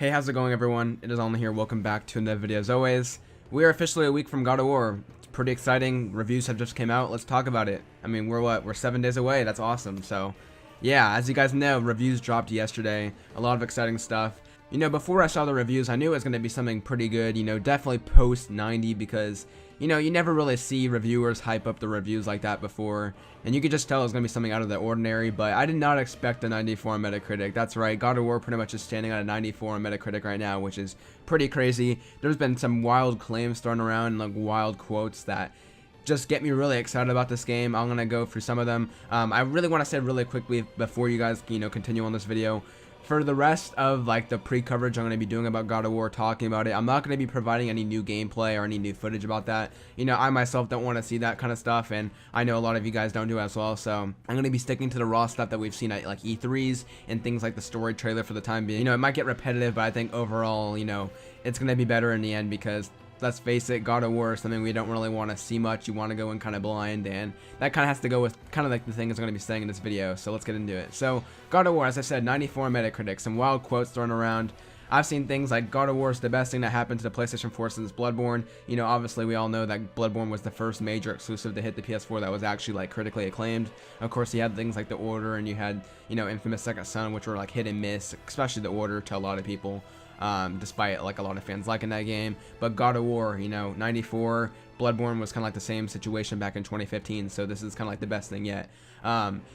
Hey, how's it going, everyone? It is Only here. Welcome back to another video. As always, we are officially a week from God of War. It's pretty exciting. Reviews have just came out. Let's talk about it. I mean, we're 7 days away. That's awesome. So, yeah, as you guys know, reviews dropped yesterday. A lot of exciting stuff. You know, before I saw the reviews, I knew it was going to be something pretty good. You know, definitely post 90 because, you know, you never really see reviewers hype up the reviews like that before. And you could just tell it was going to be something out of the ordinary, but I did not expect a 94 on Metacritic. That's right, God of War pretty much is standing at a 94 on Metacritic right now, which is pretty crazy. There's been some wild claims thrown around, like wild quotes that just get me really excited about this game. I'm going to go through some of them. I really want to say really quickly before you guys, you know, continue on this video. For the rest of like the pre-coverage I'm going to be doing about God of War, talking about it, I'm not going to be providing any new gameplay or any new footage about that. You know, I myself don't want to see that kind of stuff, and I know a lot of you guys don't do as well, so I'm going to be sticking to the raw stuff that we've seen at like E3s and things like the story trailer for the time being. You know, it might get repetitive, but I think overall, you know, it's going to be better in the end because let's face it, God of War is something we don't really want to see much. You want to go in kind of blind, and that kind of has to go with kind of like the thing I'm going to be saying in this video. So let's get into it. So God of War, as I said, 94 on Metacritic. Some wild quotes thrown around. I've seen things like God of War is the best thing that happened to the PlayStation 4 since Bloodborne. You know, obviously we all know that Bloodborne was the first major exclusive to hit the PS4 that was actually like critically acclaimed. Of course, you had things like The Order, and you had, you know, Infamous Second Son, which were like hit and miss, especially The Order to a lot of people. Despite like a lot of fans liking that game. But God of War, you know, 94, Bloodborne was kind of like the same situation back in 2015, so this is kind of like the best thing yet.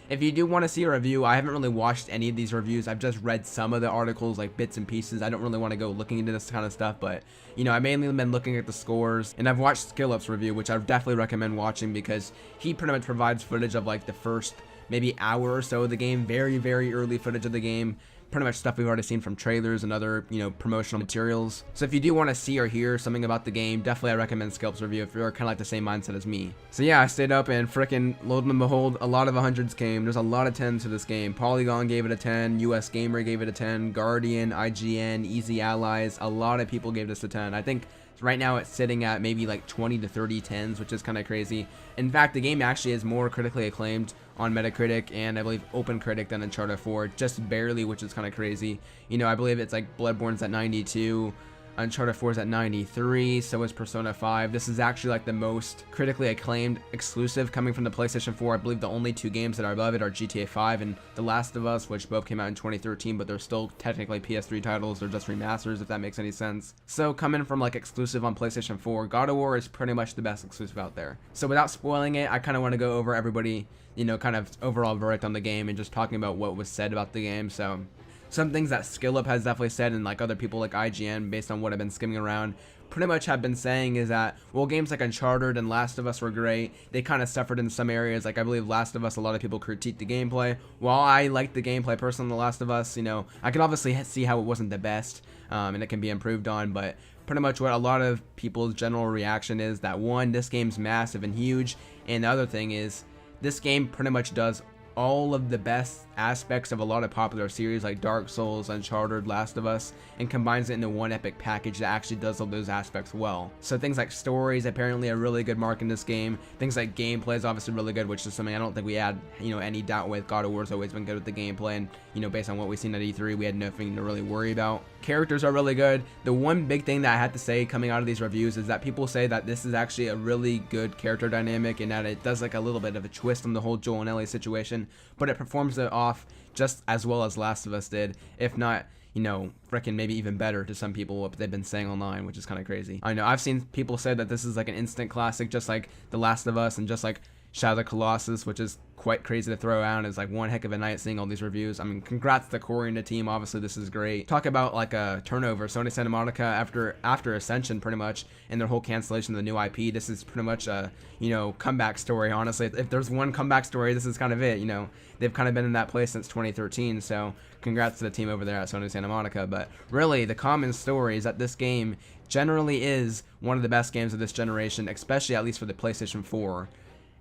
If you do want to see a review, I haven't really watched any of these reviews. I've just read some of the articles, like bits and pieces. I don't really want to go looking into this kind of stuff, but you know, I mainly been looking at the scores, and I've watched SkillUp's review, which I definitely recommend watching because he pretty much provides footage of like the first maybe hour or so of the game, very early footage of the game. Pretty much stuff we've already seen from trailers and other, you know, promotional materials. So if you do want to see or hear something about the game, definitely I recommend SkillUp's review if you're kind of like the same mindset as me. So yeah, I stayed up and frickin' lo and behold, a lot of 100s came. There's a lot of 10s to this game. Polygon gave it a 10, US Gamer gave it a 10, Guardian, IGN, Easy Allies, a lot of people gave this a 10. I think right now it's sitting at maybe like 20 to 30 10s, which is kind of crazy. In fact, the game actually is more critically acclaimed on Metacritic and I believe OpenCritic than Uncharted 4, just barely, which is kind of crazy. You know, I believe it's like Bloodborne's at 92, Uncharted 4 is at 93, so is Persona 5. This is actually like the most critically acclaimed exclusive coming from the PlayStation 4. I believe the only two games that are above it are GTA 5 and The Last of Us, which both came out in 2013, but they're still technically PS3 titles. They're just remasters, if that makes any sense. So coming from like exclusive on PlayStation 4, God of War is pretty much the best exclusive out there. So without spoiling it, I kind of want to go over everybody, you know, kind of overall verdict on the game and just talking about what was said about the game. So some things that SkillUp has definitely said, and like other people like IGN, based on what I've been skimming around, pretty much have been saying is that, well, games like Uncharted and Last of Us were great. They kind of suffered in some areas. Like I believe Last of Us, a lot of people critiqued the gameplay. While I liked the gameplay personally, The Last of Us, you know, I can obviously see how it wasn't the best, and it can be improved on, but pretty much what a lot of people's general reaction is that, one, this game's massive and huge, and the other thing is this game pretty much does all of the best aspects of a lot of popular series like Dark Souls, Uncharted, Last of Us, and combines it into one epic package that actually does all those aspects well. So things like stories apparently a really good mark in this game. Things like gameplay is obviously really good, which is something I don't think we had, you know, any doubt with. God of War's always been good with the gameplay, and you know, based on what we've seen at E3, we had nothing to really worry about. Characters are really good. The one big thing that I had to say coming out of these reviews is that people say that this is actually a really good character dynamic and that it does like a little bit of a twist on the whole Joel and Ellie situation, but it performs it off just as well as Last of Us did, if not, you know, frickin' maybe even better to some people, what they've been saying online, which is kind of crazy. I know I've seen people say that this is like an instant classic, just like The Last of Us and just like Shadow of the Colossus, which is quite crazy to throw out. It's like one heck of a night seeing all these reviews. I mean, congrats to Corey and the team. Obviously, this is great. Talk about like a turnover. Sony Santa Monica after Ascension, pretty much, and their whole cancellation of the new IP. This is pretty much a, you know, comeback story. Honestly, if there's one comeback story, this is kind of it. You know, they've kind of been in that place since 2013. So congrats to the team over there at Sony Santa Monica. But really, the common story is that this game generally is one of the best games of this generation, especially at least for the PlayStation 4.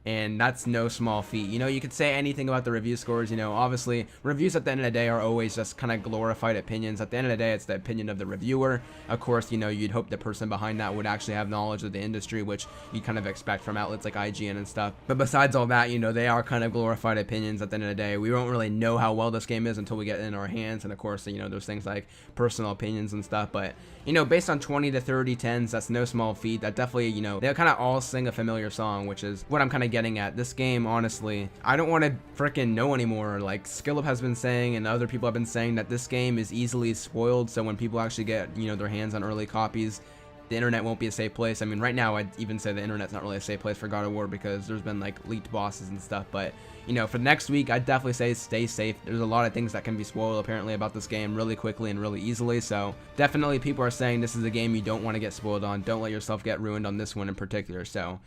and that's no small feat. You know, you could say anything about the review scores, you know, obviously reviews at the end of the day are always just kind of glorified opinions. At the end of the day, it's the opinion of the reviewer. Of course, you know, you'd hope the person behind that would actually have knowledge of the industry, which you kind of expect from outlets like IGN and stuff. But besides all that, you know, they are kind of glorified opinions at the end of the day. We don't really know how well this game is until we get it in our hands, and of course, you know, there's things like personal opinions and stuff, but you know, based on 20 to 30 10s, that's no small feat. That definitely, you know, they kind of all sing a familiar song, which is what I'm kind of getting at. This game, honestly, I don't want to freaking know anymore. Like Skillup has been saying and other people have been saying that this game is easily spoiled, so when people actually get, you know, their hands on early copies, the internet won't be a safe place. I mean, right now I'd even say the internet's not really a safe place for God of War because there's been like leaked bosses and stuff, but you know, for next week, I'd definitely say stay safe. There's a lot of things that can be spoiled apparently about this game really quickly and really easily, so definitely people are saying this is a game you don't want to get spoiled on. Don't let yourself get ruined on this one in particular. So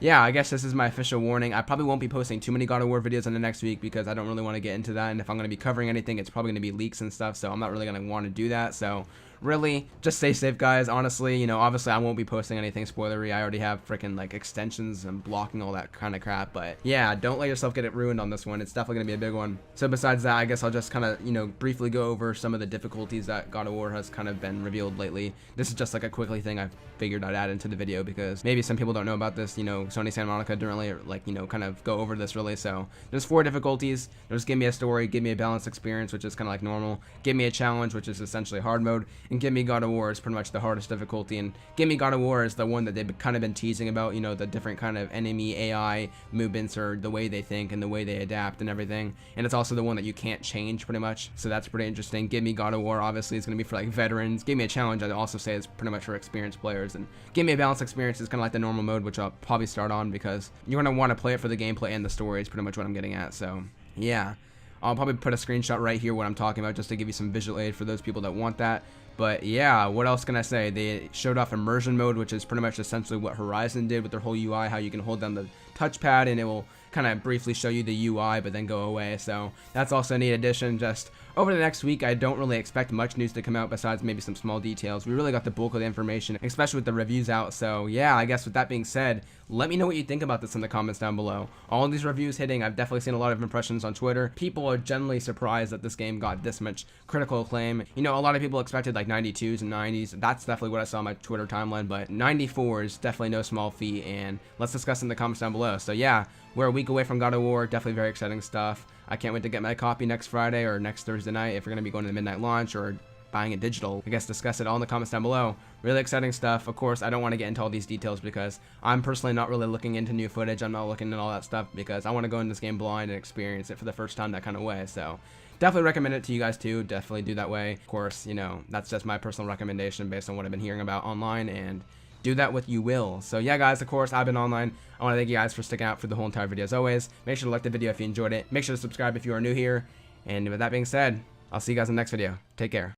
yeah, I guess this is my official warning. I probably won't be posting too many God of War videos in the next week because I don't really want to get into that, and if I'm going to be covering anything, it's probably going to be leaks and stuff, so I'm not really going to want to do that. So really, just stay safe, guys. Honestly, you know, obviously I won't be posting anything spoilery. I already have freaking like extensions and blocking, all that kind of crap, but yeah, don't let yourself get it ruined on this one. It's definitely gonna be a big one. So besides that, I guess I'll just kind of, you know, briefly go over some of the difficulties that God of War has kind of been revealed lately. This is just like a quickly thing I figured I'd add into the video because maybe some people don't know about this. You know, Sony Santa Monica didn't really like, you know, kind of go over this really. So there's 4 difficulties. There's give me a story, give me a balanced experience, which is kind of like normal, give me a challenge, which is essentially hard mode, and give me God of War is pretty much the hardest difficulty. And give me God of War is the one that they've kind of been teasing about, you know, the different kind of enemy AI movements or the way they think and the way they adapt and everything. And it's also the one that you can't change pretty much, so that's pretty interesting. Give me God of War obviously is going to be for like veterans. Give me a challenge, I'd also say, is pretty much for experienced players. And give me a balanced experience is kind of like the normal mode, which I'll probably start on because you're going to want to play it for the gameplay and the story is pretty much what I'm getting at. So yeah, I'll probably put a screenshot right here what I'm talking about just to give you some visual aid for those people that want that. But yeah, what else can I say? They showed off immersion mode, which is pretty much essentially what Horizon did with their whole UI, how you can hold down the touchpad and it will kind of briefly show you the UI but then go away. So that's also a neat addition. Just over the next week, I don't really expect much news to come out besides maybe some small details. We really got the bulk of the information, especially with the reviews out. So yeah, I guess with that being said, let me know what you think about this in the comments down below. All of these reviews hitting, I've definitely seen a lot of impressions on Twitter. People are generally surprised that this game got this much critical acclaim. You know, a lot of people expected like 92s and 90s. That's definitely what I saw on my Twitter timeline, but 94 is definitely no small feat, and let's discuss in the comments down below. So yeah, we're a week away from God of War. Definitely very exciting stuff. I can't wait to get my copy next Friday or next Thursday night if we're going to be going to the midnight launch or buying it digital. I guess discuss it all in the comments down below. Really exciting stuff. Of course, I don't want to get into all these details because I'm personally not really looking into new footage. I'm not looking at all that stuff because I want to go in this game blind and experience it for the first time that kind of way. So definitely recommend it to you guys too. Definitely do that way. Of course, you know, that's just my personal recommendation based on what I've been hearing about online, and do that what you will. So yeah, guys, of course, I've been online. I want to thank you guys for sticking out for the whole entire video as always. Make sure to like the video if you enjoyed it. Make sure to subscribe if you are new here. And with that being said, I'll see you guys in the next video. Take care.